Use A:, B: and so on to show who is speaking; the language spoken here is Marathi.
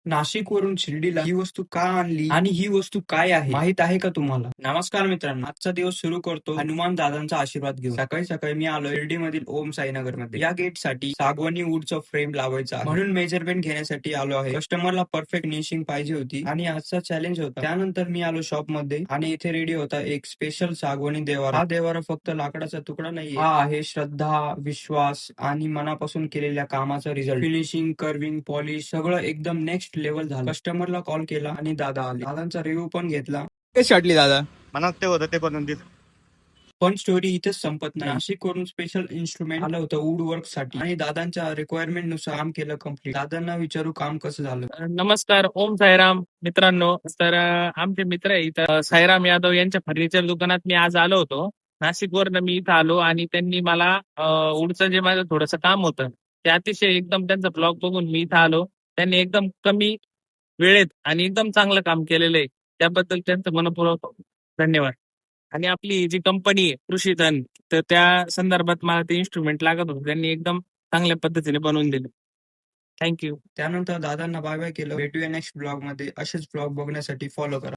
A: नाशिकवरून शिर्डीला ही वस्तू का आणली आणि ही वस्तू काय आहे माहित आहे का तुम्हाला? नमस्कार मित्रांनो, आजचा दिवस सुरू करतो हनुमान दादांचा आशीर्वाद घेऊन. सकाळी सकाळी मी आलो शिर्डी मधील ओम साईनगर मध्ये. या गेट साठी सागवानी वूडचा फ्रेम लावायचा आहे. म्हणून मेजरमेंट घेण्यासाठी आलो आहे. कस्टमरला परफेक्ट फिनिशिंग पाहिजे होती आणि आजचा चॅलेंज होता. त्यानंतर मी आलो शॉप मध्ये आणि इथे रेडी होता एक स्पेशल सागवानी देवारा. हा देवारा फक्त लाकडाचा तुकडा नाही, हा आहे श्रद्धा, विश्वास आणि मनापासून केलेल्या कामाचा रिझल्ट. फिनिशिंग, कर्विंग, पॉलिश सगळं एकदम नेक्स्ट लेवल झालं. कस्टमरला कॉल केला आणि दादा आले. दादांचा रिव्ह्यू पण घेतला.
B: कशी वाटली दादा?
C: मनात ते होतं ते बनवून दिलं.
A: पण स्टोरी इथेच संपत नाही. नाशिक वरून स्पेशल इन्स्ट्रुमेंट आलं होतं वूड वर्क साठी आणि दादांच्या रिक्वायरमेंट नुसार काम केलं कम्प्लीट. दादांना विचारू काम कसं झालं.
D: नमस्कार, ओम साईराम मित्रांनो. तर आमचे मित्र आहे इथं साईराम यादव यांच्या फर्निचर दुकानात मी आज आलो होतो. नाशिकवरनं मी इथं आलो आणि त्यांनी मला वूडचं जे माझं थोडंसं काम होतं ते अतिशय एकदम त्यांचा ब्लॉग बघून मी इथं आलो. त्यांनी एकदम कमी वेळेत आणि एकदम चांगलं काम केलेलं आहे. त्याबद्दल त्यांचं मनपूर्वक धन्यवाद. आणि आपली जी कंपनी आहे कृषीधन, तर त्या संदर्भात मला ते इन्स्ट्रुमेंट लागत होतं, त्यांनी एकदम चांगल्या पद्धतीने बनवून दिले. थँक्यू.
A: त्यानंतर दादांना बाय बाय केलं. भेटूया नेक्स्ट ब्लॉग मध्ये. असेच ब्लॉग बघण्यासाठी फॉलो करा.